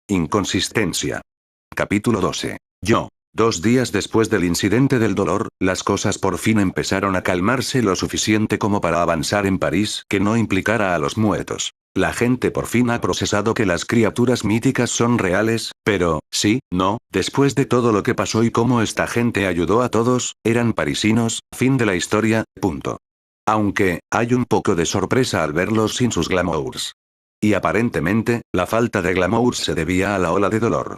Inconsistencia. Capítulo 12. Yo. 2 días después del incidente del dolor, las cosas por fin empezaron a calmarse lo suficiente como para avanzar en París, que no implicara a los muertos. La gente por fin ha procesado que las criaturas míticas son reales, pero, sí, no, después de todo lo que pasó y cómo esta gente ayudó a todos, eran parisinos, fin de la historia, punto. Aunque, hay un poco de sorpresa al verlos sin sus glamours. Y aparentemente, la falta de glamour se debía a la ola de dolor.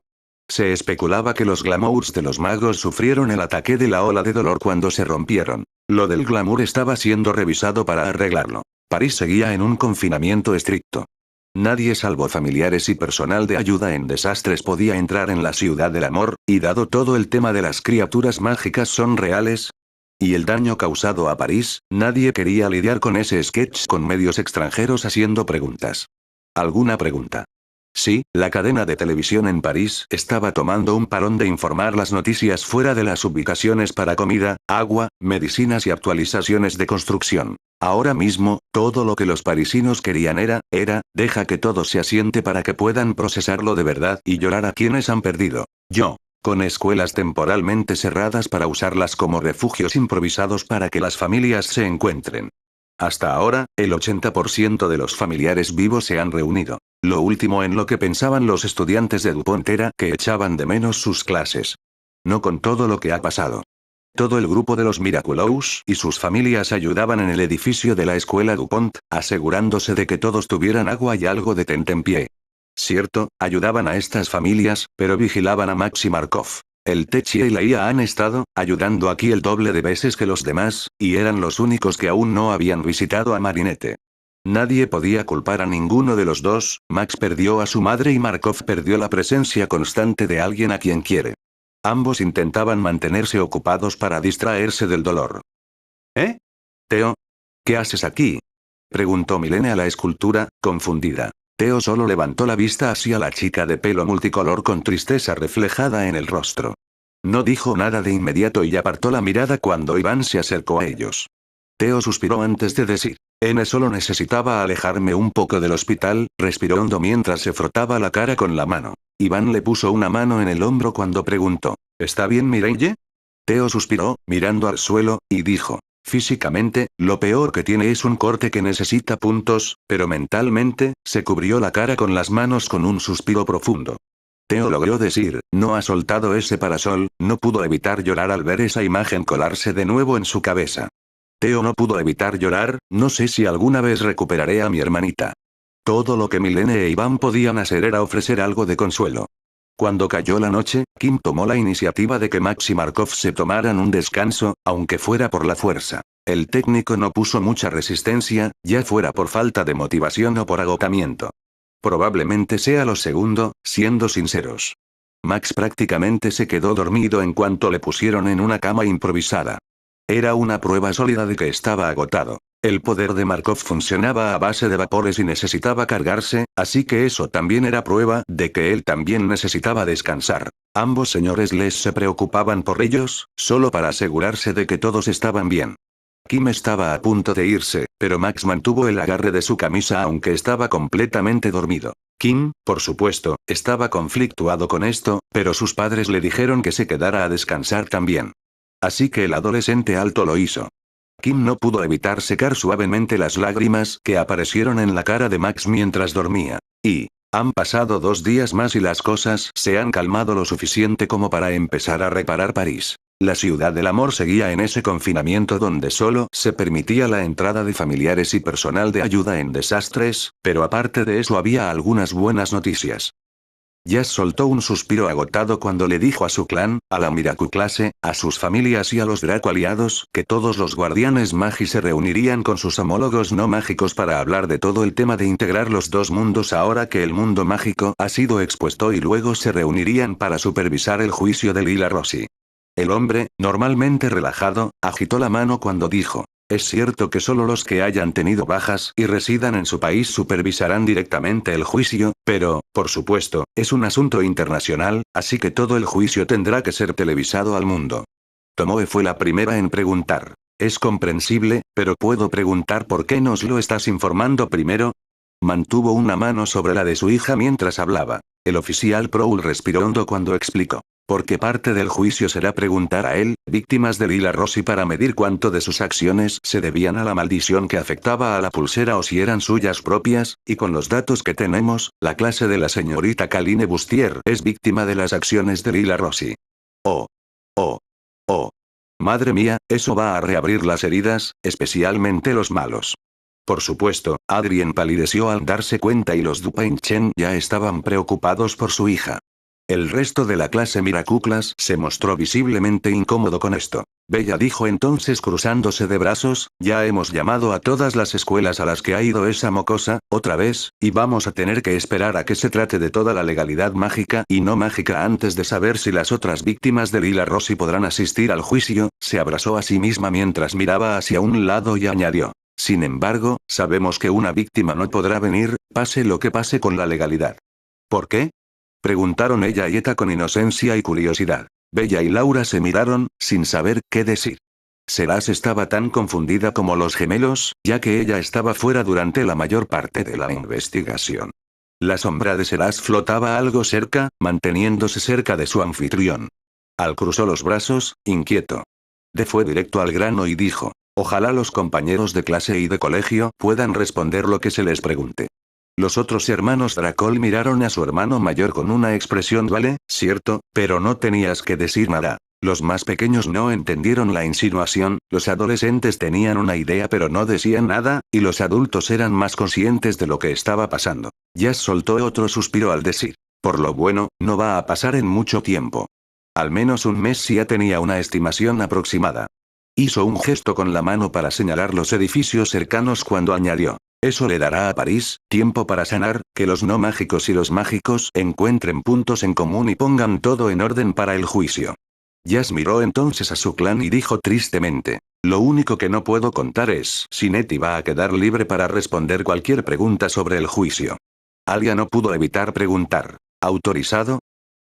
Se especulaba que los glamours de los magos sufrieron el ataque de la ola de dolor cuando se rompieron. Lo del glamour estaba siendo revisado para arreglarlo. París seguía en un confinamiento estricto. Nadie salvo familiares y personal de ayuda en desastres podía entrar en la ciudad del amor, y dado todo el tema de las criaturas mágicas son reales, y el daño causado a París, nadie quería lidiar con ese sketch con medios extranjeros haciendo preguntas. ¿Alguna pregunta? Sí, la cadena de televisión en París estaba tomando un parón de informar las noticias fuera de las ubicaciones para comida, agua, medicinas y actualizaciones de construcción. Ahora mismo, todo lo que los parisinos querían era, deja que todo se asiente para que puedan procesarlo de verdad y llorar a quienes han perdido. Yo. Con escuelas temporalmente cerradas para usarlas como refugios improvisados para que las familias se encuentren. Hasta ahora, el 80% de los familiares vivos se han reunido. Lo último en lo que pensaban los estudiantes de Dupont era que echaban de menos sus clases. No con todo lo que ha pasado. Todo el grupo de los Miraculous y sus familias ayudaban en el edificio de la escuela Dupont, asegurándose de que todos tuvieran agua y algo de tentempié. Cierto, ayudaban a estas familias, pero vigilaban a Max y Markov. El Techi y la IA han estado ayudando aquí el doble de veces que los demás, y eran los únicos que aún no habían visitado a Marinette. Nadie podía culpar a ninguno de los dos, Max perdió a su madre y Markov perdió la presencia constante de alguien a quien quiere. Ambos intentaban mantenerse ocupados para distraerse del dolor. ¿Eh? Theo. ¿Qué haces aquí? Preguntó Milene a la escultura, confundida. Theo solo levantó la vista hacia la chica de pelo multicolor con tristeza reflejada en el rostro. No dijo nada de inmediato y apartó la mirada cuando Iván se acercó a ellos. Theo suspiró antes de decir. Solo necesitaba alejarme un poco del hospital, respiró hondo mientras se frotaba la cara con la mano. Iván le puso una mano en el hombro cuando preguntó. ¿Está bien Mireille? Theo suspiró, mirando al suelo, y dijo. Físicamente, lo peor que tiene es un corte que necesita puntos, pero mentalmente, se cubrió la cara con las manos con un suspiro profundo. Theo logró decir, no ha soltado ese parasol, no pudo evitar llorar al ver esa imagen colarse de nuevo en su cabeza. Theo no pudo evitar llorar, no sé si alguna vez recuperaré a mi hermanita. Todo lo que Milene e Iván podían hacer era ofrecer algo de consuelo. Cuando cayó la noche, Kim tomó la iniciativa de que Max y Markov se tomaran un descanso, aunque fuera por la fuerza. El técnico no puso mucha resistencia, ya fuera por falta de motivación o por agotamiento. Probablemente sea lo segundo, siendo sinceros. Max prácticamente se quedó dormido en cuanto le pusieron en una cama improvisada. Era una prueba sólida de que estaba agotado. El poder de Markov funcionaba a base de vapores y necesitaba cargarse, así que eso también era prueba de que él también necesitaba descansar. Ambos señores les se preocupaban por ellos, solo para asegurarse de que todos estaban bien. Kim estaba a punto de irse, pero Max mantuvo el agarre de su camisa aunque estaba completamente dormido. Kim, por supuesto, estaba conflictuado con esto, pero sus padres le dijeron que se quedara a descansar también. Así que el adolescente alto lo hizo. Kim no pudo evitar secar suavemente las lágrimas que aparecieron en la cara de Max mientras dormía. Y, han pasado 2 días más y las cosas se han calmado lo suficiente como para empezar a reparar París. La ciudad del amor seguía en ese confinamiento donde solo se permitía la entrada de familiares y personal de ayuda en desastres, pero aparte de eso había algunas buenas noticias. Jazz soltó un suspiro agotado cuando le dijo a su clan, a la Miraculous, a sus familias y a los Draco aliados, que todos los guardianes magi se reunirían con sus homólogos no mágicos para hablar de todo el tema de integrar los dos mundos ahora que el mundo mágico ha sido expuesto y luego se reunirían para supervisar el juicio de Lila Rossi. El hombre, normalmente relajado, agitó la mano cuando dijo. Es cierto que solo los que hayan tenido bajas y residan en su país supervisarán directamente el juicio, pero, por supuesto, es un asunto internacional, así que todo el juicio tendrá que ser televisado al mundo. Tomoe fue la primera en preguntar. Es comprensible, pero ¿puedo preguntar por qué nos lo estás informando primero? Mantuvo una mano sobre la de su hija mientras hablaba. El oficial Prowl respiró hondo cuando explicó. Porque parte del juicio será preguntar a él, víctimas de Lila Rossi, para medir cuánto de sus acciones se debían a la maldición que afectaba a la pulsera o si eran suyas propias, y con los datos que tenemos, la clase de la señorita Caline Bustier es víctima de las acciones de Lila Rossi. Oh. Oh. Oh. Madre mía, eso va a reabrir las heridas, especialmente los malos. Por supuesto, Adrien palideció al darse cuenta y los Dupin-Chen ya estaban preocupados por su hija. El resto de la clase Miracuklas se mostró visiblemente incómodo con esto. Bella dijo entonces cruzándose de brazos, ya hemos llamado a todas las escuelas a las que ha ido esa mocosa, otra vez, y vamos a tener que esperar a que se trate de toda la legalidad mágica y no mágica antes de saber si las otras víctimas de Lila Rossi podrán asistir al juicio. Se abrazó a sí misma mientras miraba hacia un lado y añadió. Sin embargo, sabemos que una víctima no podrá venir, pase lo que pase con la legalidad. ¿Por qué? Preguntaron ella y Eta con inocencia y curiosidad. Bella y Laura se miraron, sin saber qué decir. Seras estaba tan confundida como los gemelos, ya que ella estaba fuera durante la mayor parte de la investigación. La sombra de Seras flotaba algo cerca, manteniéndose cerca de su anfitrión. Al cruzó los brazos, inquieto. Fue directo al grano y dijo, ojalá los compañeros de clase y de colegio puedan responder lo que se les pregunte. Los otros hermanos Dracol miraron a su hermano mayor con una expresión vale, cierto, pero no tenías que decir nada. Los más pequeños no entendieron la insinuación, los adolescentes tenían una idea pero no decían nada, y los adultos eran más conscientes de lo que estaba pasando. Jazz soltó otro suspiro al decir, por lo bueno, no va a pasar en mucho tiempo. Al menos un mes. Ya tenía una estimación aproximada. Hizo un gesto con la mano para señalar los edificios cercanos cuando añadió. Eso le dará a París tiempo para sanar, que los no mágicos y los mágicos encuentren puntos en común y pongan todo en orden para el juicio. Jazz miró entonces a su clan y dijo tristemente. Lo único que no puedo contar es si Nettie va a quedar libre para responder cualquier pregunta sobre el juicio. Alia no pudo evitar preguntar. ¿Autorizado?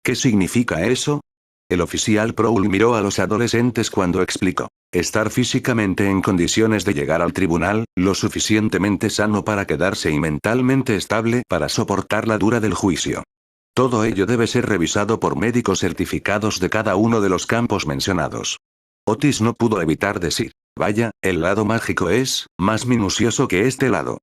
¿Qué significa eso? El oficial Prowl miró a los adolescentes cuando explicó. Estar físicamente en condiciones de llegar al tribunal, lo suficientemente sano para quedarse y mentalmente estable para soportar la dura del juicio. Todo ello debe ser revisado por médicos certificados de cada uno de los campos mencionados. Otis no pudo evitar decir, vaya, el lado mágico es más minucioso que este lado.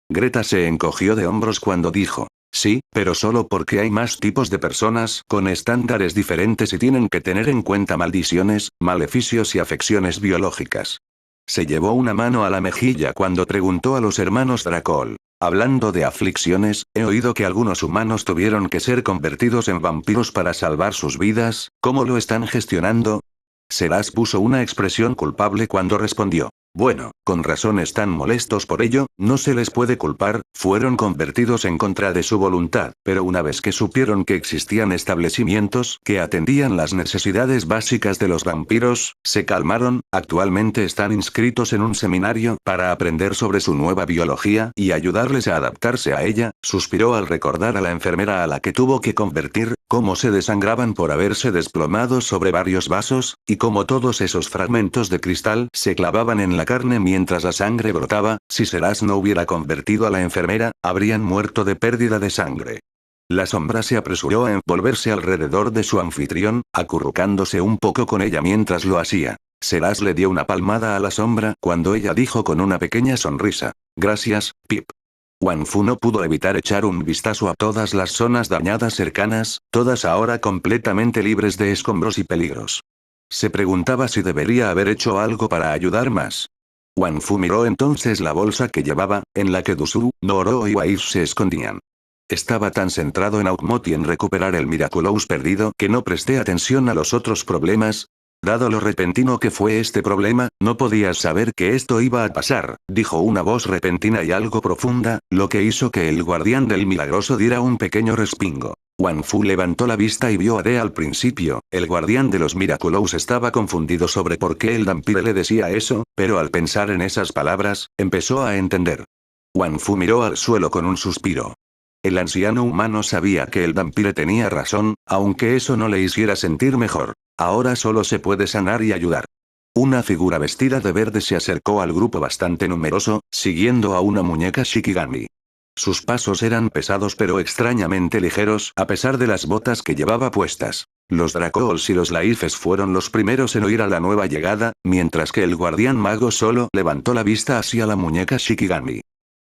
Greta se encogió de hombros cuando dijo, sí, pero solo porque hay más tipos de personas con estándares diferentes y tienen que tener en cuenta maldiciones, maleficios y afecciones biológicas. Se llevó una mano a la mejilla cuando preguntó a los hermanos Dracol. Hablando de aflicciones, he oído que algunos humanos tuvieron que ser convertidos en vampiros para salvar sus vidas, ¿cómo lo están gestionando? Seras puso una expresión culpable cuando respondió. Bueno, con razón están molestos por ello, no se les puede culpar, fueron convertidos en contra de su voluntad, pero una vez que supieron que existían establecimientos que atendían las necesidades básicas de los vampiros, se calmaron. Actualmente están inscritos en un seminario para aprender sobre su nueva biología y ayudarles a adaptarse a ella. Suspiró al recordar a la enfermera a la que tuvo que convertir, cómo se desangraban por haberse desplomado sobre varios vasos, y cómo todos esos fragmentos de cristal se clavaban en la carne mientras la sangre brotaba. Si Seras no hubiera convertido a la enfermera, habrían muerto de pérdida de sangre. La sombra se apresuró a envolverse alrededor de su anfitrión, acurrucándose un poco con ella mientras lo hacía. Seras le dio una palmada a la sombra cuando ella dijo con una pequeña sonrisa, gracias, Pip. Wan Fu no pudo evitar echar un vistazo a todas las zonas dañadas cercanas, todas ahora completamente libres de escombros y peligros. Se preguntaba si debería haber hecho algo para ayudar más. Wan Fu miró entonces la bolsa que llevaba, en la que Dusu, Noro y Wais se escondían. Estaba tan centrado en Aukmot y en recuperar el Miraculous perdido que no presté atención a los otros problemas. Dado lo repentino que fue este problema, no podías saber que esto iba a pasar, dijo una voz repentina y algo profunda, lo que hizo que el guardián del milagroso diera un pequeño respingo. Wan Fu levantó la vista y vio a De al principio. El guardián de los Miraculous estaba confundido sobre por qué el vampiro le decía eso, pero al pensar en esas palabras, empezó a entender. Wan Fu miró al suelo con un suspiro. El anciano humano sabía que el vampiro tenía razón, aunque eso no le hiciera sentir mejor. Ahora solo se puede sanar y ayudar. Una figura vestida de verde se acercó al grupo bastante numeroso, siguiendo a una muñeca Shikigami. Sus pasos eran pesados pero extrañamente ligeros a pesar de las botas que llevaba puestas. Los Dracools y los Laifes fueron los primeros en oír a la nueva llegada, mientras que el guardián mago solo levantó la vista hacia la muñeca Shikigami.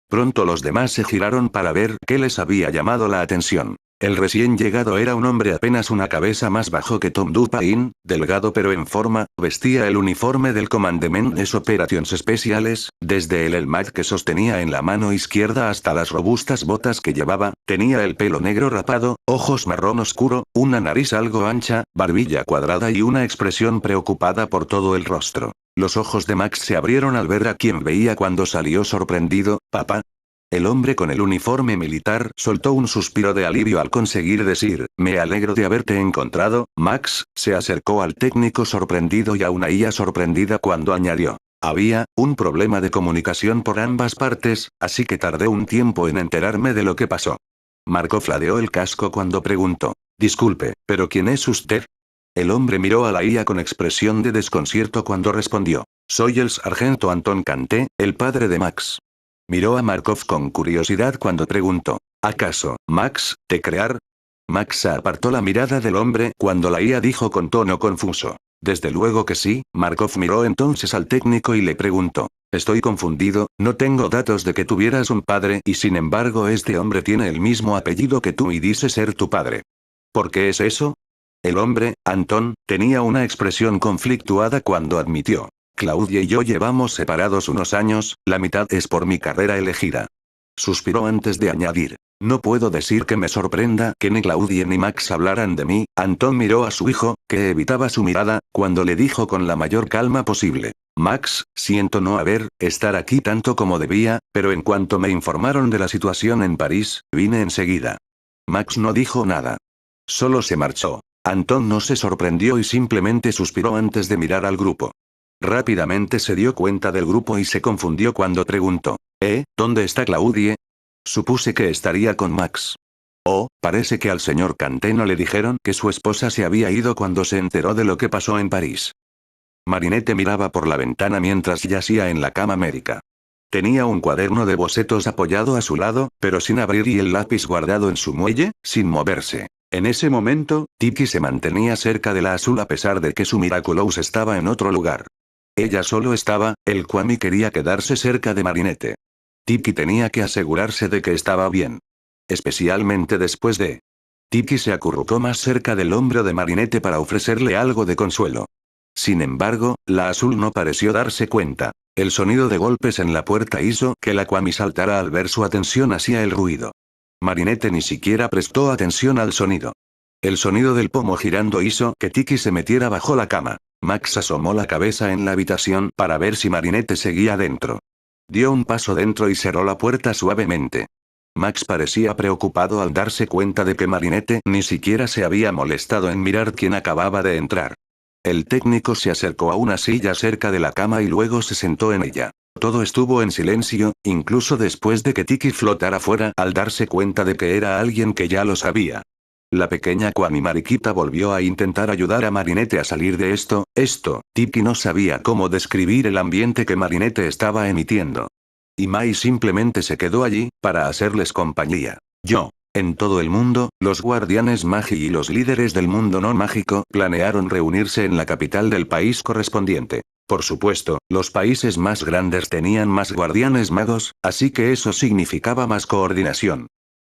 Pronto los demás se giraron para ver qué les había llamado la atención. El recién llegado era un hombre apenas una cabeza más bajo que Tom Dupain, delgado pero en forma, vestía el uniforme del Commandement Operations Speciales, desde el helmet que sostenía en la mano izquierda hasta las robustas botas que llevaba, tenía el pelo negro rapado, ojos marrón oscuro, una nariz algo ancha, barbilla cuadrada y una expresión preocupada por todo el rostro. Los ojos de Max se abrieron al ver a quien veía cuando salió sorprendido. «¿Papá?» El hombre con el uniforme militar soltó un suspiro de alivio al conseguir decir, «Me alegro de haberte encontrado, Max», se acercó al técnico sorprendido y a una IA sorprendida cuando añadió. Había un problema de comunicación por ambas partes, así que tardé un tiempo en enterarme de lo que pasó. Markov ladeó el casco cuando preguntó. «Disculpe, ¿pero quién es usted?» El hombre miró a la IA con expresión de desconcierto cuando respondió. «Soy el sargento Anton Kanté, el padre de Max». Miró a Markov con curiosidad cuando preguntó. «¿Acaso, Max, te crear?» Max apartó la mirada del hombre cuando la IA dijo con tono confuso. «Desde luego que sí». Markov miró entonces al técnico y le preguntó. «Estoy confundido, no tengo datos de que tuvieras un padre y sin embargo este hombre tiene el mismo apellido que tú y dice ser tu padre. ¿Por qué es eso?» El hombre, Anton, tenía una expresión conflictuada cuando admitió. «Claudia y yo llevamos separados unos años, la mitad es por mi carrera elegida». Suspiró antes de añadir. «No puedo decir que me sorprenda que ni Claudia ni Max hablaran de mí». Anton miró a su hijo, que evitaba su mirada, cuando le dijo con la mayor calma posible. «Max, siento no estar aquí tanto como debía, pero en cuanto me informaron de la situación en París, vine enseguida». Max no dijo nada. Solo se marchó. Anton no se sorprendió y simplemente suspiró antes de mirar al grupo. Rápidamente se dio cuenta del grupo y se confundió cuando preguntó. ¿Dónde está Claudie? Supuse que estaría con Max. Oh, parece que al señor Kanté no le dijeron que su esposa se había ido cuando se enteró de lo que pasó en París. Marinette miraba por la ventana mientras yacía en la cama médica. Tenía un cuaderno de bocetos apoyado a su lado, pero sin abrir y el lápiz guardado en su muelle, sin moverse. En ese momento, Tiki se mantenía cerca de la azul a pesar de que su Miraculous estaba en otro lugar. Ella solo estaba, el Kwami quería quedarse cerca de Marinette. Tiki tenía que asegurarse de que estaba bien. Especialmente después de... Tiki se acurrucó más cerca del hombro de Marinette para ofrecerle algo de consuelo. Sin embargo, la azul no pareció darse cuenta. El sonido de golpes en la puerta hizo que la Kwami saltara al ver su atención hacia el ruido. Marinette ni siquiera prestó atención al sonido. El sonido del pomo girando hizo que Tiki se metiera bajo la cama. Max asomó la cabeza en la habitación para ver si Marinette seguía dentro. Dio un paso dentro y cerró la puerta suavemente. Max parecía preocupado al darse cuenta de que Marinette ni siquiera se había molestado en mirar quién acababa de entrar. El técnico se acercó a una silla cerca de la cama y luego se sentó en ella. Todo estuvo en silencio, incluso después de que Tiki flotara fuera al darse cuenta de que era alguien que ya lo sabía. La pequeña Kwami Mariquita volvió a intentar ayudar a Marinette a salir de esto. Tiki no sabía cómo describir el ambiente que Marinette estaba emitiendo. Y Mai simplemente se quedó allí, para hacerles compañía. En todo el mundo, los guardianes Magi y los líderes del mundo no mágico planearon reunirse en la capital del país correspondiente. Por supuesto, los países más grandes tenían más guardianes magos, así que eso significaba más coordinación.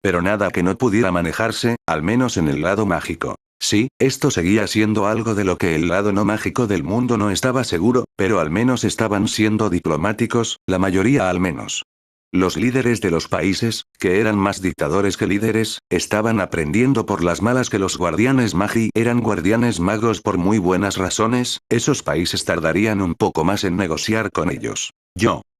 Pero nada que no pudiera manejarse, al menos en el lado mágico. Sí, esto seguía siendo algo de lo que el lado no mágico del mundo no estaba seguro, pero al menos estaban siendo diplomáticos, la mayoría al menos. Los líderes de los países, que eran más dictadores que líderes, estaban aprendiendo por las malas que los guardianes Magi eran guardianes magos por muy buenas razones. Esos países tardarían un poco más en negociar con ellos.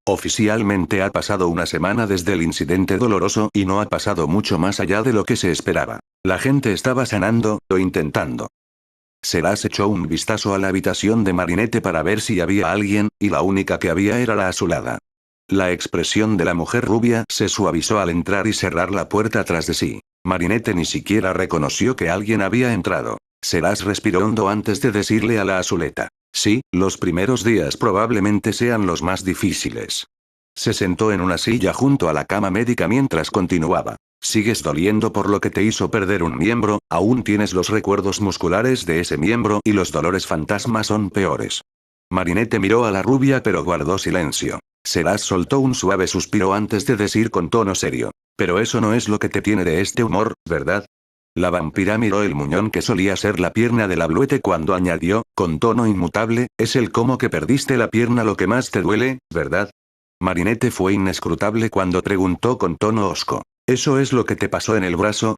Oficialmente ha pasado una semana desde el incidente doloroso y no ha pasado mucho más allá de lo que se esperaba. La gente estaba sanando, o intentando. Seras echó un vistazo a la habitación de Marinette para ver si había alguien, y la única que había era la azulada. La expresión de la mujer rubia se suavizó al entrar y cerrar la puerta tras de sí. Marinette ni siquiera reconoció que alguien había entrado. Seras respiró hondo antes de decirle a la azuleta. Sí, los primeros días probablemente sean los más difíciles. Se sentó en una silla junto a la cama médica mientras continuaba. ¿Sigues doliendo por lo que te hizo perder un miembro? ¿Aún tienes los recuerdos musculares de ese miembro y los dolores fantasmas son peores? Marinette miró a la rubia pero guardó silencio. Seras soltó un suave suspiro antes de decir con tono serio. Pero eso no es lo que te tiene de este humor, ¿verdad? La vampira miró el muñón que solía ser la pierna del Abluete cuando añadió, con tono inmutable, es el cómo que perdiste la pierna lo que más te duele, ¿verdad? Marinette fue inescrutable cuando preguntó con tono hosco. ¿Eso es lo que te pasó en el brazo?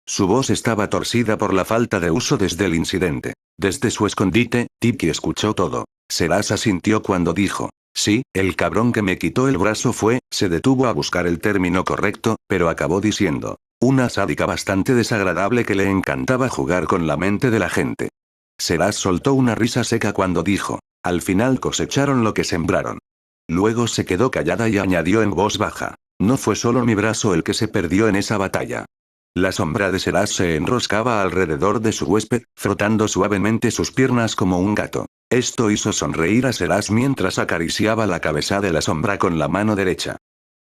Su voz estaba torcida por la falta de uso desde el incidente. Desde su escondite, Tiki escuchó todo. Seras asintió cuando dijo. Sí, el cabrón que me quitó el brazo fue, se detuvo a buscar el término correcto, pero acabó diciendo. Una sádica bastante desagradable que le encantaba jugar con la mente de la gente. Seras soltó una risa seca cuando dijo. Al final cosecharon lo que sembraron. Luego se quedó callada y añadió en voz baja. No fue solo mi brazo el que se perdió en esa batalla. La sombra de Seras se enroscaba alrededor de su huésped, frotando suavemente sus piernas como un gato. Esto hizo sonreír a Seras mientras acariciaba la cabeza de la sombra con la mano derecha.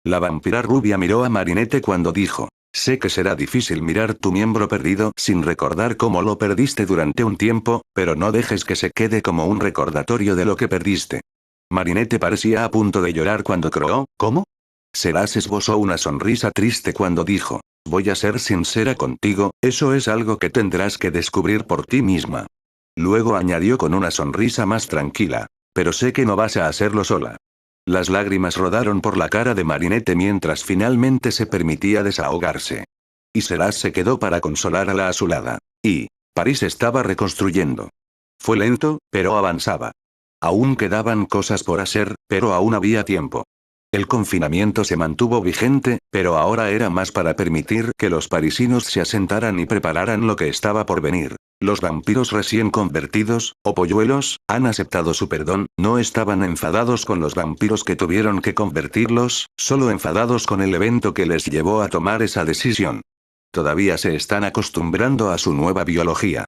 La vampira rubia miró a Marinette cuando dijo. Sé que será difícil mirar tu miembro perdido sin recordar cómo lo perdiste durante un tiempo, pero no dejes que se quede como un recordatorio de lo que perdiste. Marinette parecía a punto de llorar cuando croó. ¿Cómo? Seras esbozó una sonrisa triste cuando dijo. Voy a ser sincera contigo, eso es algo que tendrás que descubrir por ti misma. Luego añadió con una sonrisa más tranquila. Pero sé que no vas a hacerlo sola. Las lágrimas rodaron por la cara de Marinette mientras finalmente se permitía desahogarse. Y Seras se quedó para consolar a la azulada. Y París estaba reconstruyendo. Fue lento, pero avanzaba. Aún quedaban cosas por hacer, pero aún había tiempo. El confinamiento se mantuvo vigente, pero ahora era más para permitir que los parisinos se asentaran y prepararan lo que estaba por venir. Los vampiros recién convertidos, o polluelos, han aceptado su perdón, no estaban enfadados con los vampiros que tuvieron que convertirlos, solo enfadados con el evento que les llevó a tomar esa decisión. Todavía se están acostumbrando a su nueva biología.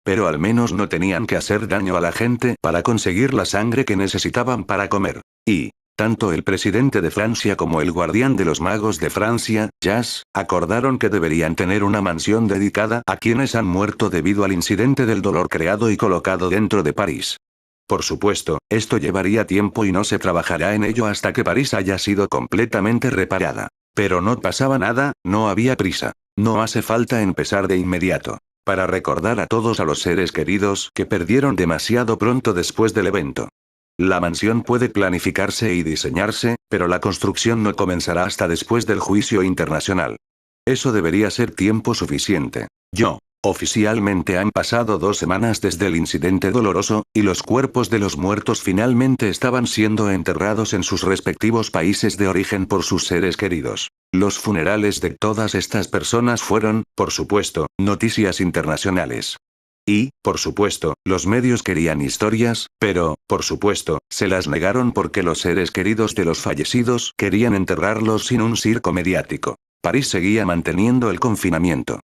Pero al menos no tenían que hacer daño a la gente para conseguir la sangre que necesitaban para comer. Y tanto el presidente de Francia como el guardián de los magos de Francia, Jas, acordaron que deberían tener una mansión dedicada a quienes han muerto debido al incidente del dolor creado y colocado dentro de París. Por supuesto, esto llevaría tiempo y no se trabajará en ello hasta que París haya sido completamente reparada. Pero no pasaba nada, no había prisa. No hace falta empezar de inmediato. Para recordar a todos a los seres queridos que perdieron demasiado pronto después del evento. La mansión puede planificarse y diseñarse, pero la construcción no comenzará hasta después del juicio internacional. Eso debería ser tiempo suficiente. Oficialmente han pasado 2 semanas desde el incidente doloroso, y los cuerpos de los muertos finalmente estaban siendo enterrados en sus respectivos países de origen por sus seres queridos. Los funerales de todas estas personas fueron, por supuesto, noticias internacionales. Y, por supuesto, los medios querían historias, pero, por supuesto, se las negaron porque los seres queridos de los fallecidos querían enterrarlos sin un circo mediático. París seguía manteniendo el confinamiento.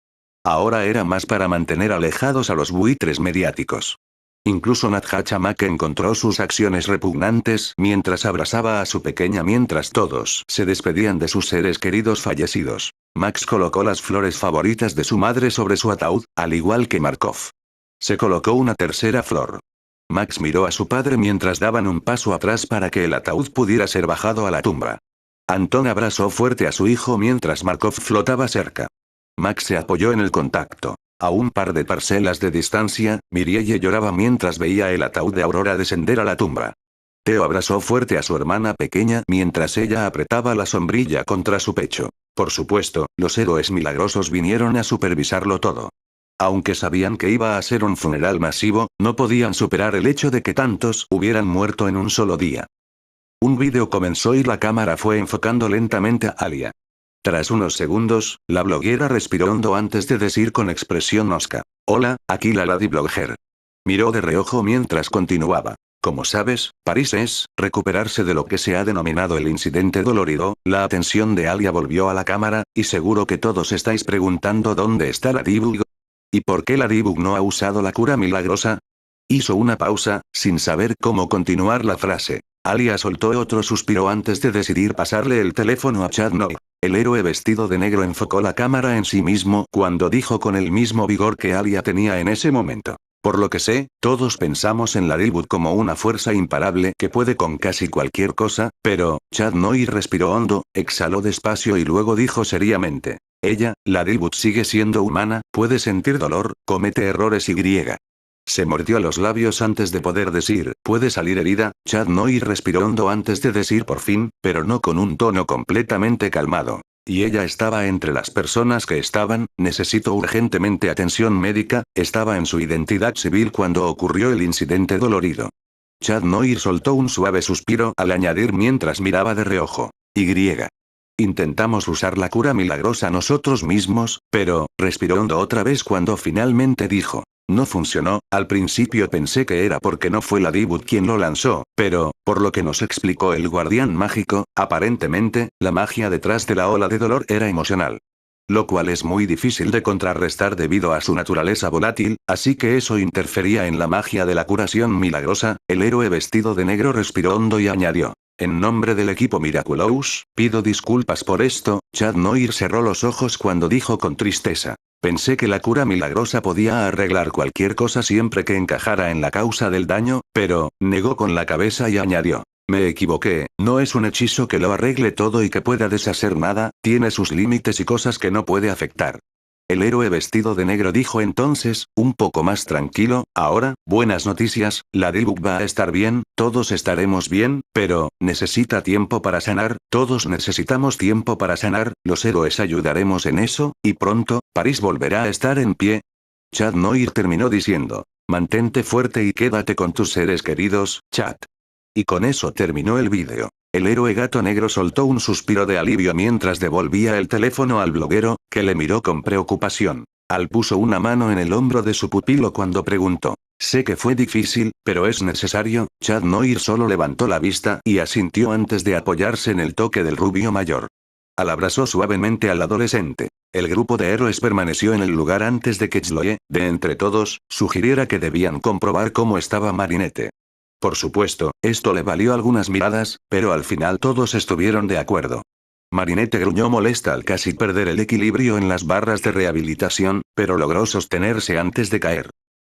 Ahora era más para mantener alejados a los buitres mediáticos. Incluso Nadja Chamak encontró sus acciones repugnantes mientras abrazaba a su pequeña mientras todos se despedían de sus seres queridos fallecidos. Max colocó las flores favoritas de su madre sobre su ataúd, al igual que Markov. Se colocó una tercera flor. Max miró a su padre mientras daban un paso atrás para que el ataúd pudiera ser bajado a la tumba. Anton abrazó fuerte a su hijo mientras Markov flotaba cerca. Max se apoyó en el contacto. A un par de parcelas de distancia, Mireille lloraba mientras veía el ataúd de Aurora descender a la tumba. Theo abrazó fuerte a su hermana pequeña mientras ella apretaba la sombrilla contra su pecho. Por supuesto, los héroes milagrosos vinieron a supervisarlo todo. Aunque sabían que iba a ser un funeral masivo, no podían superar el hecho de que tantos hubieran muerto en un solo día. Un vídeo comenzó y la cámara fue enfocando lentamente a Alia. Tras unos segundos, la bloguera respiró hondo antes de decir con expresión hosca. Hola, aquí la Lady Blogger. Miró de reojo mientras continuaba. Como sabes, París es recuperarse de lo que se ha denominado el incidente dolorido. La atención de Alia volvió a la cámara, y seguro que todos estáis preguntando dónde está Ladybug. ¿Y por qué Ladybug no ha usado la cura milagrosa? Hizo una pausa, sin saber cómo continuar la frase. Alia soltó otro suspiro antes de decidir pasarle el teléfono a Chad Noir. El héroe vestido de negro enfocó la cámara en sí mismo cuando dijo con el mismo vigor que Alia tenía en ese momento. Por lo que sé, todos pensamos en la Dilbut como una fuerza imparable que puede con casi cualquier cosa, pero, Chad Noir respiró hondo, exhaló despacio y luego dijo seriamente. Ella, la Dilbut sigue siendo humana, puede sentir dolor, comete errores y griega. Se mordió los labios antes de poder decir, puede salir herida. Chad Noir respiró hondo antes de decir por fin, pero no con un tono completamente calmado. Y ella estaba entre las personas que estaban, necesito urgentemente atención médica, estaba en su identidad civil cuando ocurrió el incidente dolorido. Chad Noir soltó un suave suspiro al añadir mientras miraba de reojo. Y. Intentamos usar la cura milagrosa nosotros mismos, pero, respiró hondo otra vez cuando finalmente dijo. No funcionó, al principio pensé que era porque no fue la Dilbut quien lo lanzó, pero, por lo que nos explicó el guardián mágico, aparentemente, la magia detrás de la ola de dolor era emocional. Lo cual es muy difícil de contrarrestar debido a su naturaleza volátil, así que eso interfería en la magia de la curación milagrosa. El héroe vestido de negro respiró hondo y añadió. En nombre del equipo Miraculous, pido disculpas por esto. Chad Noir cerró los ojos cuando dijo con tristeza. Pensé que la cura milagrosa podía arreglar cualquier cosa siempre que encajara en la causa del daño, pero, negó con la cabeza y añadió. Me equivoqué, no es un hechizo que lo arregle todo y que pueda deshacer nada, tiene sus límites y cosas que no puede afectar. El héroe vestido de negro dijo entonces, un poco más tranquilo, ahora, buenas noticias, la Dilbut va a estar bien, todos estaremos bien, pero, necesita tiempo para sanar, todos necesitamos tiempo para sanar, los héroes ayudaremos en eso, y pronto, París volverá a estar en pie. Chad Noir terminó diciendo. Mantente fuerte y quédate con tus seres queridos, Chad. Y con eso terminó el vídeo. El héroe gato negro soltó un suspiro de alivio mientras devolvía el teléfono al bloguero, que le miró con preocupación. Al puso una mano en el hombro de su pupilo cuando preguntó. Sé que fue difícil, pero es necesario. Chad Noir solo levantó la vista y asintió antes de apoyarse en el toque del rubio mayor. Al abrazó suavemente al adolescente. El grupo de héroes permaneció en el lugar antes de que Chloe, de entre todos, sugiriera que debían comprobar cómo estaba Marinette. Por supuesto, esto le valió algunas miradas, pero al final todos estuvieron de acuerdo. Marinette gruñó molesta al casi perder el equilibrio en las barras de rehabilitación, pero logró sostenerse antes de caer.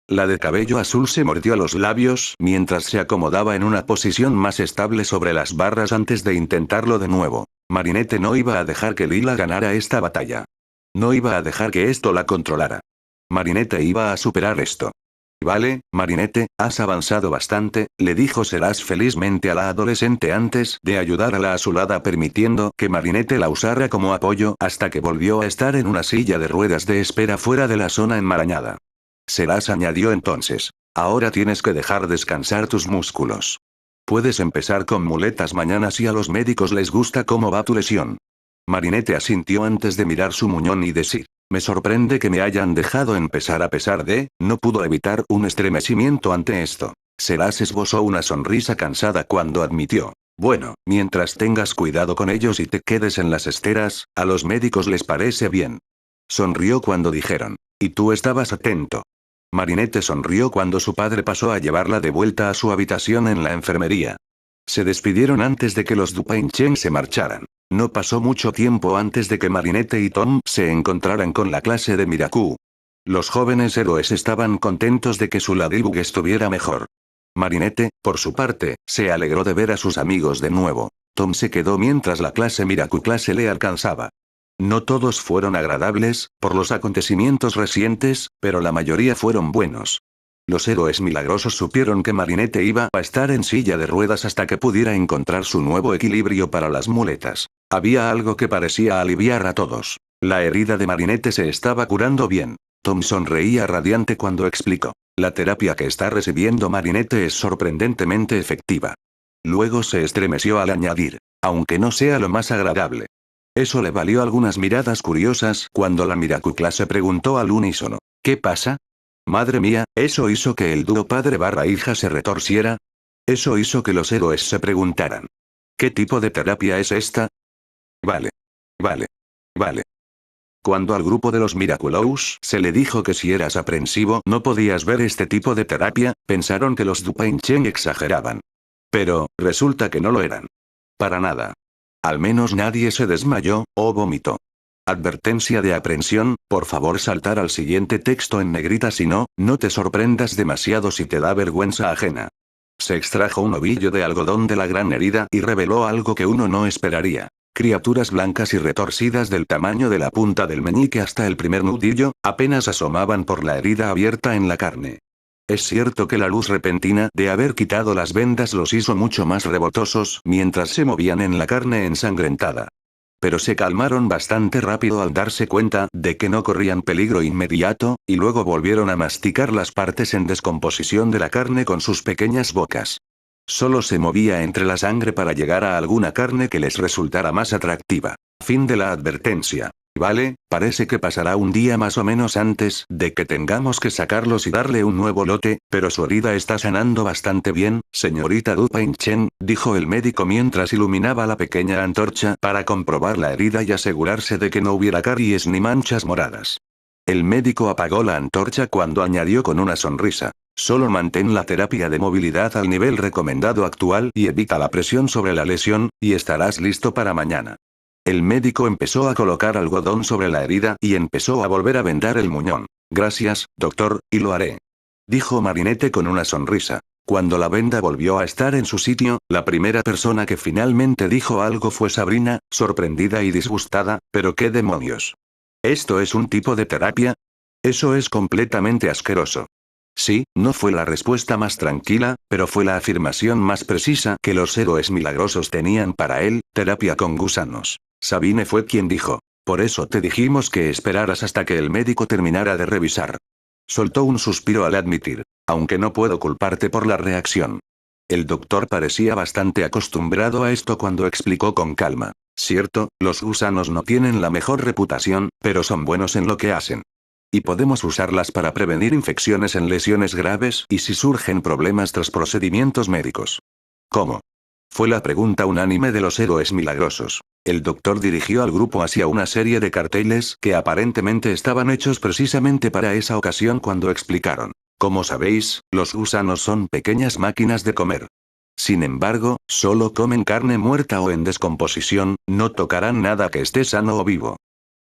La de cabello azul se mordió los labios mientras se acomodaba en una posición más estable sobre las barras antes de intentarlo de nuevo. Marinette no iba a dejar que Lila ganara esta batalla. No iba a dejar que esto la controlara. Marinette iba a superar esto. Vale, Marinette, has avanzado bastante, le dijo Seras felizmente a la adolescente antes de ayudar a la azulada permitiendo que Marinette la usara como apoyo hasta que volvió a estar en una silla de ruedas de espera fuera de la zona enmarañada. Seras añadió entonces. Ahora tienes que dejar descansar tus músculos. Puedes empezar con muletas mañana si a los médicos les gusta cómo va tu lesión. Marinette asintió antes de mirar su muñón y decir. Me sorprende que me hayan dejado empezar a pesar de, no pudo evitar un estremecimiento ante esto. Seras esbozó una sonrisa cansada cuando admitió. Bueno, mientras tengas cuidado con ellos y te quedes en las esteras, a los médicos les parece bien. Sonrió cuando dijeron. Y tú estabas atento. Marinette sonrió cuando su padre pasó a llevarla de vuelta a su habitación en la enfermería. Se despidieron antes de que los Dupain-Chen se marcharan. No pasó mucho tiempo antes de que Marinette y Tom se encontraran con la clase de Miracu. Los jóvenes héroes estaban contentos de que su Ladybug estuviera mejor. Marinette, por su parte, se alegró de ver a sus amigos de nuevo. Tom se quedó mientras la clase Miracu clase le alcanzaba. No todos fueron agradables, por los acontecimientos recientes, pero la mayoría fueron buenos. Los héroes milagrosos supieron que Marinette iba a estar en silla de ruedas hasta que pudiera encontrar su nuevo equilibrio para las muletas. Había algo que parecía aliviar a todos. La herida de Marinette se estaba curando bien. Tom sonreía radiante cuando explicó. La terapia que está recibiendo Marinette es sorprendentemente efectiva. Luego se estremeció al añadir. Aunque no sea lo más agradable. Eso le valió algunas miradas curiosas cuando la Miracucla se preguntó al unísono. ¿Qué pasa? Madre mía, ¿eso hizo que el dúo padre/hija se retorciera? Eso hizo que los héroes se preguntaran. ¿Qué tipo de terapia es esta? Vale. Cuando al grupo de los Miraculous se le dijo que si eras aprensivo no podías ver este tipo de terapia, pensaron que los Dupain-Chen exageraban. Pero, resulta que no lo eran. Para nada. Al menos nadie se desmayó, o vomitó. Advertencia de aprehensión, por favor saltar al siguiente texto en negrita, si no, no te sorprendas demasiado si te da vergüenza ajena. Se extrajo un ovillo de algodón de la gran herida y reveló algo que uno no esperaría. Criaturas blancas y retorcidas del tamaño de la punta del meñique hasta el primer nudillo, apenas asomaban por la herida abierta en la carne. Es cierto que la luz repentina de haber quitado las vendas los hizo mucho más revoltosos mientras se movían en la carne ensangrentada. Pero se calmaron bastante rápido al darse cuenta de que no corrían peligro inmediato, y luego volvieron a masticar las partes en descomposición de la carne con sus pequeñas bocas. Solo se movía entre la sangre para llegar a alguna carne que les resultara más atractiva. Fin de la advertencia. Vale, parece que pasará un día más o menos antes de que tengamos que sacarlos y darle un nuevo lote, pero su herida está sanando bastante bien, señorita Dupin Chen, dijo el médico mientras iluminaba la pequeña antorcha para comprobar la herida y asegurarse de que no hubiera caries ni manchas moradas. El médico apagó la antorcha cuando añadió con una sonrisa: solo mantén la terapia de movilidad al nivel recomendado actual y evita la presión sobre la lesión, y estarás listo para mañana. El médico empezó a colocar algodón sobre la herida y empezó a volver a vendar el muñón. Gracias, doctor, y lo haré, dijo Marinette con una sonrisa. Cuando la venda volvió a estar en su sitio, la primera persona que finalmente dijo algo fue Sabrina, sorprendida y disgustada. ¿Pero qué demonios? ¿Esto es un tipo de terapia? Eso es completamente asqueroso. Sí, no fue la respuesta más tranquila, pero fue la afirmación más precisa que los héroes milagrosos tenían para él: terapia con gusanos. Sabine fue quien dijo: por eso te dijimos que esperaras hasta que el médico terminara de revisar. Soltó un suspiro al admitir: aunque no puedo culparte por la reacción. El doctor parecía bastante acostumbrado a esto cuando explicó con calma: cierto, los gusanos no tienen la mejor reputación, pero son buenos en lo que hacen. Y podemos usarlas para prevenir infecciones en lesiones graves y si surgen problemas tras procedimientos médicos. ¿Cómo? Fue la pregunta unánime de los héroes milagrosos. El doctor dirigió al grupo hacia una serie de carteles que aparentemente estaban hechos precisamente para esa ocasión cuando explicaron: como sabéis, los gusanos son pequeñas máquinas de comer. Sin embargo, solo comen carne muerta o en descomposición, no tocarán nada que esté sano o vivo.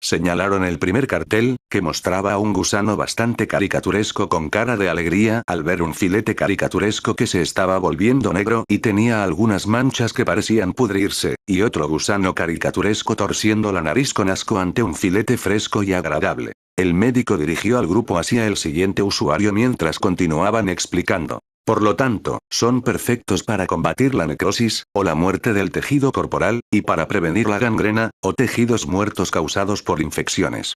Señalaron el primer cartel, que mostraba a un gusano bastante caricaturesco con cara de alegría al ver un filete caricaturesco que se estaba volviendo negro y tenía algunas manchas que parecían pudrirse, y otro gusano caricaturesco torciendo la nariz con asco ante un filete fresco y agradable. El médico dirigió al grupo hacia el siguiente usuario mientras continuaban explicando: por lo tanto, son perfectos para combatir la necrosis, o la muerte del tejido corporal, y para prevenir la gangrena, o tejidos muertos causados por infecciones.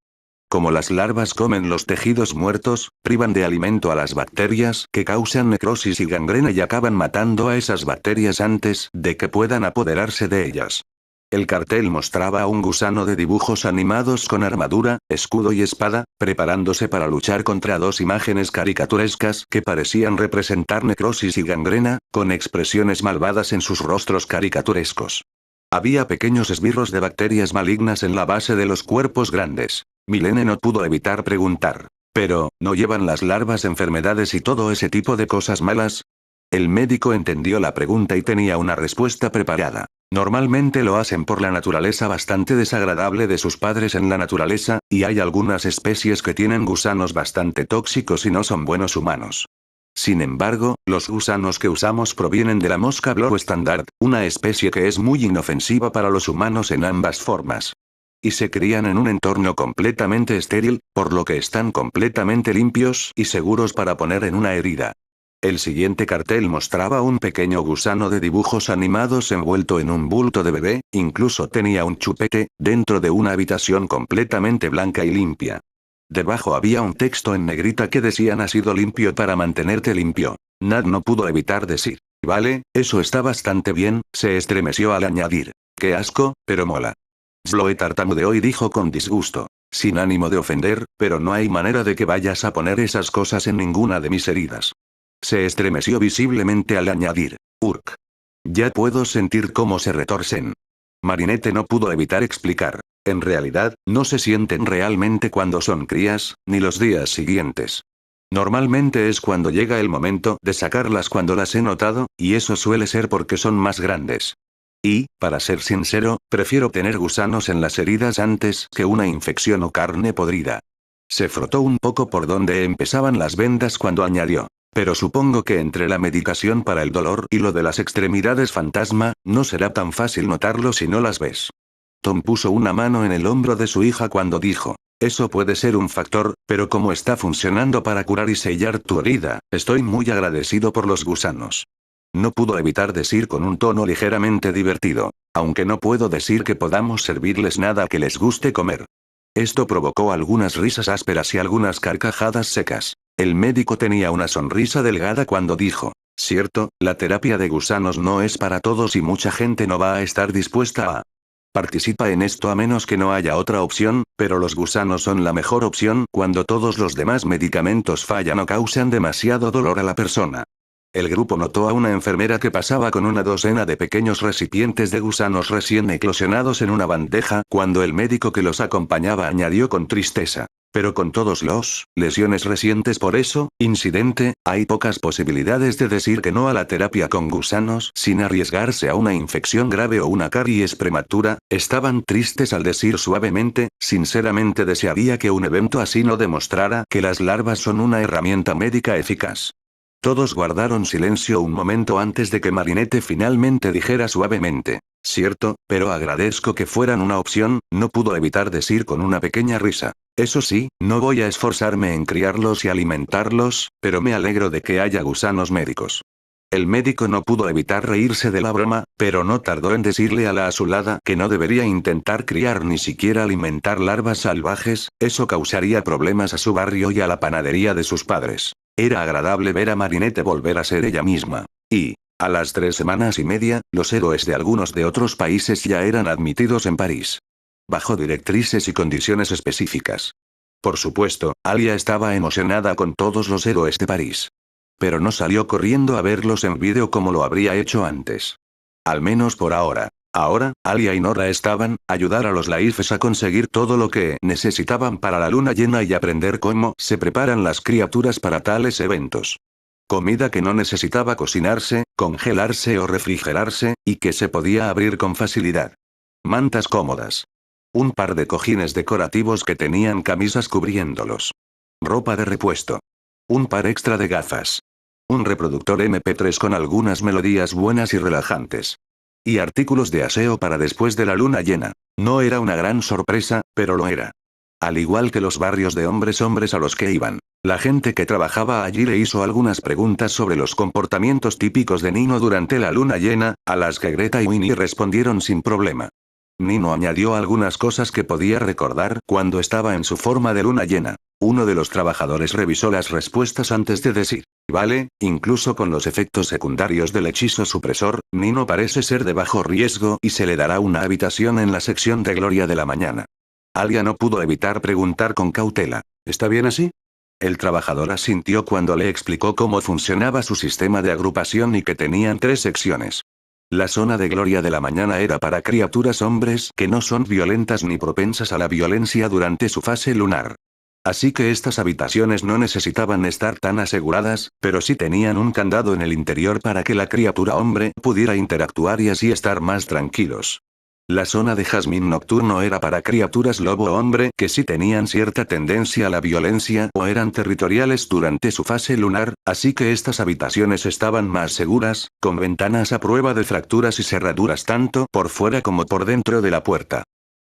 Como las larvas comen los tejidos muertos, privan de alimento a las bacterias que causan necrosis y gangrena y acaban matando a esas bacterias antes de que puedan apoderarse de ellas. El cartel mostraba a un gusano de dibujos animados con armadura, escudo y espada, preparándose para luchar contra dos imágenes caricaturescas que parecían representar necrosis y gangrena, con expresiones malvadas en sus rostros caricaturescos. Había pequeños esbirros de bacterias malignas en la base de los cuerpos grandes. Milene no pudo evitar preguntar: ¿pero, no llevan las larvas enfermedades y todo ese tipo de cosas malas? El médico entendió la pregunta y tenía una respuesta preparada. Normalmente lo hacen por la naturaleza bastante desagradable de sus padres en la naturaleza, y hay algunas especies que tienen gusanos bastante tóxicos y no son buenos humanos. Sin embargo, los gusanos que usamos provienen de la mosca Blue Standard, una especie que es muy inofensiva para los humanos en ambas formas. Y se crían en un entorno completamente estéril, por lo que están completamente limpios y seguros para poner en una herida. El siguiente cartel mostraba un pequeño gusano de dibujos animados envuelto en un bulto de bebé, incluso tenía un chupete, dentro de una habitación completamente blanca y limpia. Debajo había un texto en negrita que decía: nacido limpio para mantenerte limpio. Nat no pudo evitar decir: vale, eso está bastante bien. Se estremeció al añadir: qué asco, pero mola. Chloe tartamudeó y dijo con disgusto: sin ánimo de ofender, pero no hay manera de que vayas a poner esas cosas en ninguna de mis heridas. Se estremeció visiblemente al añadir: urk. Ya puedo sentir cómo se retorcen. Marinette no pudo evitar explicar: en realidad, no se sienten realmente cuando son crías, ni los días siguientes. Normalmente es cuando llega el momento de sacarlas cuando las he notado, y eso suele ser porque son más grandes. Y, para ser sincero, prefiero tener gusanos en las heridas antes que una infección o carne podrida. Se frotó un poco por donde empezaban las vendas cuando añadió. Pero supongo que entre la medicación para el dolor y lo de las extremidades fantasma, no será tan fácil notarlo si no las ves. Tom puso una mano en el hombro de su hija cuando dijo. Eso puede ser un factor, pero como está funcionando para curar y sellar tu herida, estoy muy agradecido por los gusanos. No pudo evitar decir con un tono ligeramente divertido. Aunque no puedo decir que podamos servirles nada que les guste comer. Esto provocó algunas risas ásperas y algunas carcajadas secas. El médico tenía una sonrisa delgada cuando dijo. Cierto, la terapia de gusanos no es para todos y mucha gente no va a estar dispuesta a participa en esto a menos que no haya otra opción, pero los gusanos son la mejor opción cuando todos los demás medicamentos fallan o causan demasiado dolor a la persona. El grupo notó a una enfermera que pasaba con una docena de pequeños recipientes de gusanos recién eclosionados en una bandeja cuando el médico que los acompañaba añadió con tristeza. Pero con todos los lesiones recientes por eso, incidente, hay pocas posibilidades de decir que no a la terapia con gusanos sin arriesgarse a una infección grave o una caries prematura. Estaban tristes al decir suavemente, sinceramente desearía que un evento así no demostrara que las larvas son una herramienta médica eficaz. Todos guardaron silencio un momento antes de que Marinette finalmente dijera suavemente. Cierto, pero agradezco que fueran una opción, no pudo evitar decir con una pequeña risa. Eso sí, no voy a esforzarme en criarlos y alimentarlos, pero me alegro de que haya gusanos médicos. El médico no pudo evitar reírse de la broma, pero no tardó en decirle a la azulada que no debería intentar criar ni siquiera alimentar larvas salvajes, eso causaría problemas a su barrio y a la panadería de sus padres. Era agradable ver a Marinette volver a ser ella misma. Y, a las 3 semanas y media, los héroes de algunos de otros países ya eran admitidos en París. Bajo directrices y condiciones específicas. Por supuesto, Alia estaba emocionada con todos los héroes de París. Pero no salió corriendo a verlos en vídeo como lo habría hecho antes. Al menos por ahora. Ahora, Alia y Nora estaban, ayudar a los Laifes a conseguir todo lo que necesitaban para la luna llena y aprender cómo se preparan las criaturas para tales eventos. Comida que no necesitaba cocinarse, congelarse o refrigerarse, y que se podía abrir con facilidad. Mantas cómodas. Un par de cojines decorativos que tenían camisas cubriéndolos. Ropa de repuesto. Un par extra de gafas. Un reproductor MP3 con algunas melodías buenas y relajantes. Y artículos de aseo para después de la luna llena. No era una gran sorpresa, pero lo era. Al igual que los barrios de hombres a los que iban. La gente que trabajaba allí le hizo algunas preguntas sobre los comportamientos típicos de Nino durante la luna llena, a las que Greta y Winnie respondieron sin problema. Nino añadió algunas cosas que podía recordar cuando estaba en su forma de luna llena. Uno de los trabajadores revisó las respuestas antes de decir. Vale, incluso con los efectos secundarios del hechizo supresor, Nino parece ser de bajo riesgo y se le dará una habitación en la sección de Gloria de la mañana. Alia no pudo evitar preguntar con cautela. ¿Está bien así? El trabajador asintió cuando le explicó cómo funcionaba su sistema de agrupación y que tenían 3 secciones. La zona de Gloria de la mañana era para criaturas hombres que no son violentas ni propensas a la violencia durante su fase lunar. Así que estas habitaciones no necesitaban estar tan aseguradas, pero sí tenían un candado en el interior para que la criatura hombre pudiera interactuar y así estar más tranquilos. La zona de jazmín nocturno era para criaturas lobo o hombre que sí tenían cierta tendencia a la violencia o eran territoriales durante su fase lunar, así que estas habitaciones estaban más seguras, con ventanas a prueba de fracturas y cerraduras tanto por fuera como por dentro de la puerta.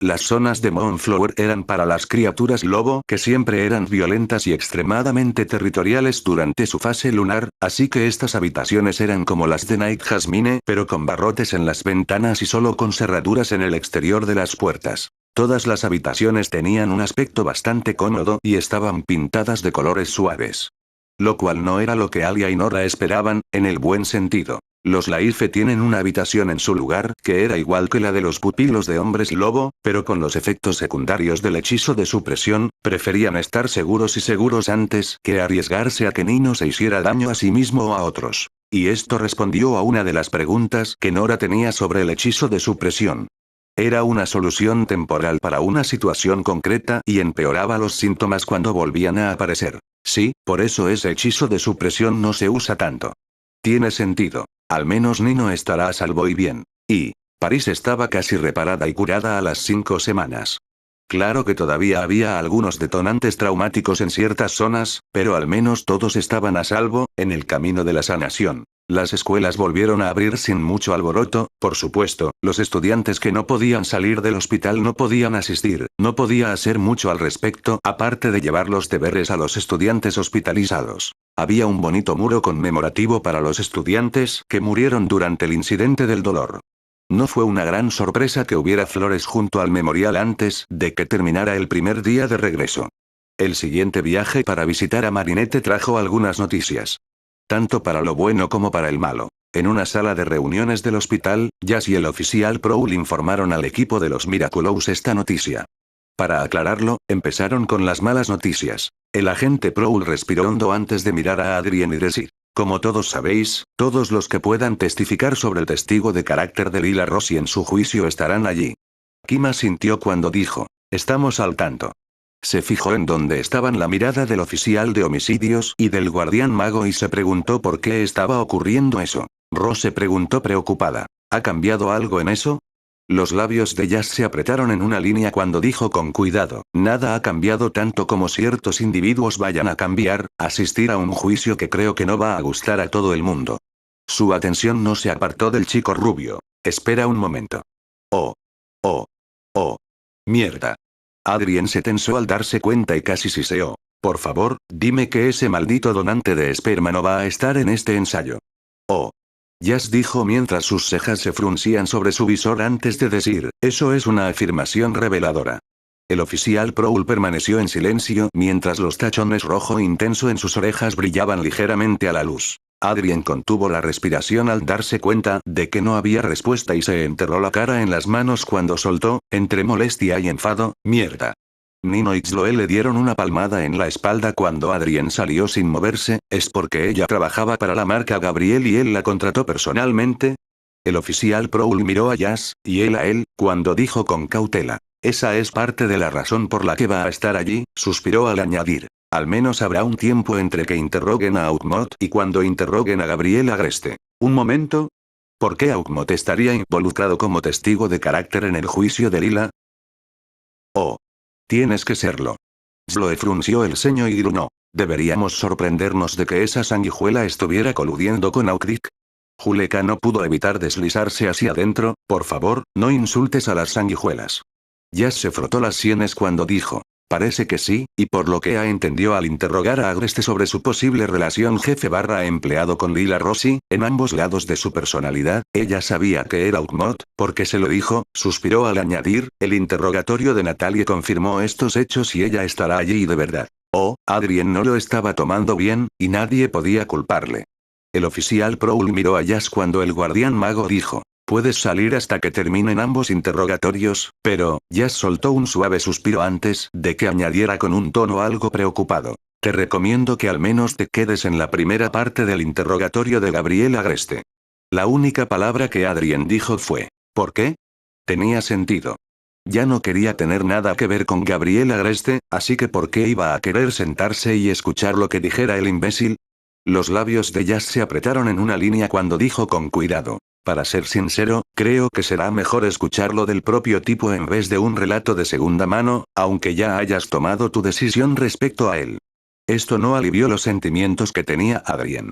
Las zonas de Moonflower eran para las criaturas lobo que siempre eran violentas y extremadamente territoriales durante su fase lunar, así que estas habitaciones eran como las de Night Jasmine pero con barrotes en las ventanas y solo con cerraduras en el exterior de las puertas. Todas las habitaciones tenían un aspecto bastante cómodo y estaban pintadas de colores suaves. Lo cual no era lo que Alia y Nora esperaban, en el buen sentido. Los Laife tienen una habitación en su lugar, que era igual que la de los pupilos de hombres lobo, pero con los efectos secundarios del hechizo de supresión, preferían estar seguros y seguros antes que arriesgarse a que Nino se hiciera daño a sí mismo o a otros. Y esto respondió a una de las preguntas que Nora tenía sobre el hechizo de supresión. Era una solución temporal para una situación concreta y empeoraba los síntomas cuando volvían a aparecer. Sí, por eso ese hechizo de supresión no se usa tanto. Tiene sentido. Al menos Nino estará a salvo y bien. Y París estaba casi reparada y curada a las 5 semanas. Claro que todavía había algunos detonantes traumáticos en ciertas zonas, pero al menos todos estaban a salvo, en el camino de la sanación. Las escuelas volvieron a abrir sin mucho alboroto, por supuesto, los estudiantes que no podían salir del hospital no podían asistir, no podía hacer mucho al respecto, aparte de llevar los deberes a los estudiantes hospitalizados. Había un bonito muro conmemorativo para los estudiantes que murieron durante el incidente del dolor. No fue una gran sorpresa que hubiera flores junto al memorial antes de que terminara el primer día de regreso. El siguiente viaje para visitar a Marinette trajo algunas noticias. Tanto para lo bueno como para el malo. En una sala de reuniones del hospital, Jazz y el oficial Prowl informaron al equipo de los Miraculous esta noticia. Para aclararlo, empezaron con las malas noticias. El agente Prowl respiró hondo antes de mirar a Adrien y decir: como todos sabéis, todos los que puedan testificar sobre el testigo de carácter de Lila Rossi en su juicio estarán allí. Kima sintió cuando dijo: estamos al tanto. Se fijó en donde estaban la mirada del oficial de homicidios y del guardián mago y se preguntó por qué estaba ocurriendo eso. Rose preguntó preocupada: ¿ha cambiado algo en eso? Los labios de Jazz se apretaron en una línea cuando dijo con cuidado: nada ha cambiado tanto como ciertos individuos vayan a cambiar, asistir a un juicio que creo que no va a gustar a todo el mundo. Su atención no se apartó del chico rubio. Espera un momento. Oh. Oh. Oh. Mierda. Adrien se tensó al darse cuenta y casi siseó. Por favor, dime que ese maldito donante de esperma no va a estar en este ensayo. Oh. Jazz dijo mientras sus cejas se fruncían sobre su visor antes de decir: eso es una afirmación reveladora. El oficial Prowl permaneció en silencio mientras los tachones rojo intenso en sus orejas brillaban ligeramente a la luz. Adrien contuvo la respiración al darse cuenta de que no había respuesta y se enterró la cara en las manos cuando soltó, entre molestia y enfado: mierda. Nino y Chloe le dieron una palmada en la espalda cuando Adrien salió sin moverse. ¿Es porque ella trabajaba para la marca Gabriel y él la contrató personalmente? El oficial Prowl miró a Jazz, y él a él, cuando dijo con cautela: esa es parte de la razón por la que va a estar allí, suspiró al añadir: al menos habrá un tiempo entre que interroguen a Aukmot y cuando interroguen a Gabriel Agreste. ¿Un momento? ¿Por qué Aukmot estaría involucrado como testigo de carácter en el juicio de Lila? Oh. Tienes que serlo. Chloe frunció el ceño y gruñó: ¿deberíamos sorprendernos de que esa sanguijuela estuviera coludiendo con Aukrik? Juleka no pudo evitar deslizarse hacia adentro: por favor, no insultes a las sanguijuelas. Jazz se frotó las sienes cuando dijo: parece que sí, y por lo que entendió al interrogar a Agreste sobre su posible relación jefe/empleado con Lila Rossi, en ambos lados de su personalidad, ella sabía que era Aukmot, porque se lo dijo, suspiró al añadir: el interrogatorio de Natalie confirmó estos hechos y ella estará allí de verdad. Oh, Adrien no lo estaba tomando bien, y nadie podía culparle. El oficial Prowl miró a Jazz cuando el guardián mago dijo: puedes salir hasta que terminen ambos interrogatorios, pero, Jazz soltó un suave suspiro antes de que añadiera con un tono algo preocupado: te recomiendo que al menos te quedes en la primera parte del interrogatorio de Gabriel Agreste. La única palabra que Adrien dijo fue: ¿por qué? Tenía sentido. Ya no quería tener nada que ver con Gabriel Agreste, así que ¿por qué iba a querer sentarse y escuchar lo que dijera el imbécil? Los labios de Jazz se apretaron en una línea cuando dijo con cuidado: para ser sincero, creo que será mejor escucharlo del propio tipo en vez de un relato de segunda mano, aunque ya hayas tomado tu decisión respecto a él. Esto no alivió los sentimientos que tenía Adrien.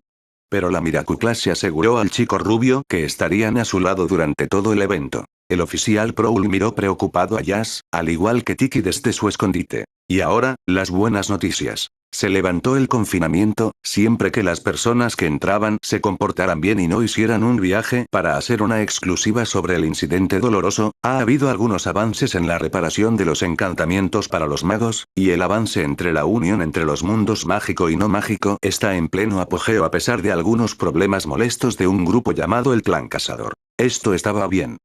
Pero la Miraculous se aseguró al chico rubio que estarían a su lado durante todo el evento. El oficial Prowl miró preocupado a Jazz, al igual que Tiki desde su escondite. Y ahora, las buenas noticias. Se levantó el confinamiento, siempre que las personas que entraban se comportaran bien y no hicieran un viaje para hacer una exclusiva sobre el incidente doloroso. Ha habido algunos avances en la reparación de los encantamientos para los magos, y el avance entre la unión entre los mundos mágico y no mágico está en pleno apogeo a pesar de algunos problemas molestos de un grupo llamado el Clan Cazador. Esto estaba bien.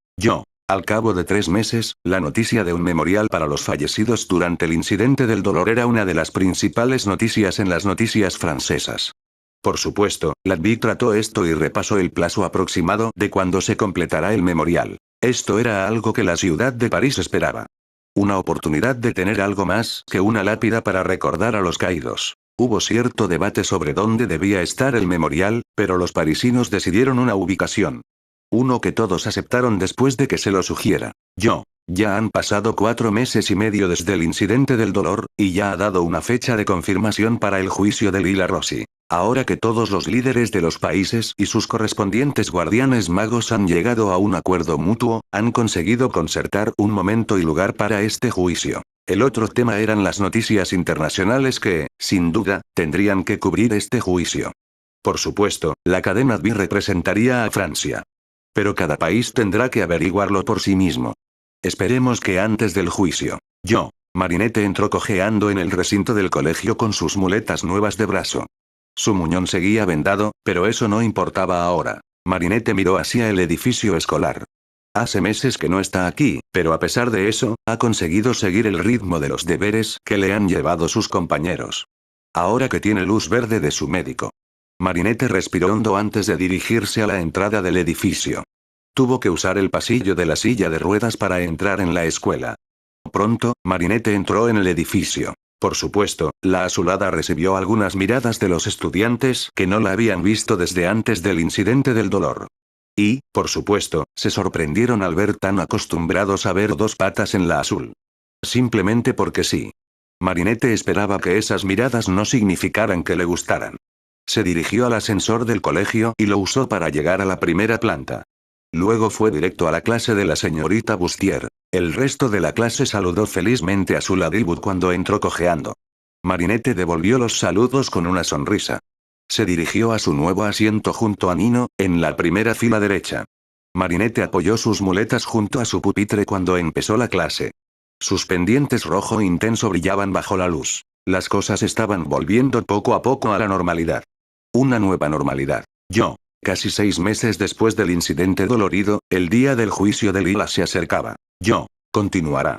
Al cabo de 3 meses, la noticia de un memorial para los fallecidos durante el incidente del dolor era una de las principales noticias en las noticias francesas. Por supuesto, Ludwig trató esto y repasó el plazo aproximado de cuando se completará el memorial. Esto era algo que la ciudad de París esperaba. Una oportunidad de tener algo más que una lápida para recordar a los caídos. Hubo cierto debate sobre dónde debía estar el memorial, pero los parisinos decidieron una ubicación. Uno que todos aceptaron después de que se lo sugiera. Ya han pasado 4 meses y medio desde el incidente del dolor, y ya ha dado una fecha de confirmación para el juicio de Lila Rossi. Ahora que todos los líderes de los países y sus correspondientes guardianes magos han llegado a un acuerdo mutuo, han conseguido concertar un momento y lugar para este juicio. El otro tema eran las noticias internacionales que, sin duda, tendrían que cubrir este juicio. Por supuesto, la cadena B representaría a Francia. Pero cada país tendrá que averiguarlo por sí mismo. Esperemos que antes del juicio. Marinette entró cojeando en el recinto del colegio con sus muletas nuevas de brazo. Su muñón seguía vendado, pero eso no importaba ahora. Marinette miró hacia el edificio escolar. Hace meses que no está aquí, pero a pesar de eso, ha conseguido seguir el ritmo de los deberes que le han llevado sus compañeros. Ahora que tiene luz verde de su médico. Marinette respiró hondo antes de dirigirse a la entrada del edificio. Tuvo que usar el pasillo de la silla de ruedas para entrar en la escuela. Pronto, Marinette entró en el edificio. Por supuesto, la azulada recibió algunas miradas de los estudiantes que no la habían visto desde antes del incidente del dolor. Y, por supuesto, se sorprendieron al ver tan acostumbrados a ver 2 patas en la azul. Simplemente porque sí. Marinette esperaba que esas miradas no significaran que le gustaran. Se dirigió al ascensor del colegio y lo usó para llegar a la primera planta. Luego fue directo a la clase de la señorita Bustier. El resto de la clase saludó felizmente a su Ladybug cuando entró cojeando. Marinette devolvió los saludos con una sonrisa. Se dirigió a su nuevo asiento junto a Nino, en la primera fila derecha. Marinette apoyó sus muletas junto a su pupitre cuando empezó la clase. Sus pendientes rojo intenso brillaban bajo la luz. Las cosas estaban volviendo poco a poco a la normalidad. Una nueva normalidad. Casi 6 meses después del incidente dolorido, el día del juicio de Lila se acercaba. Continuará.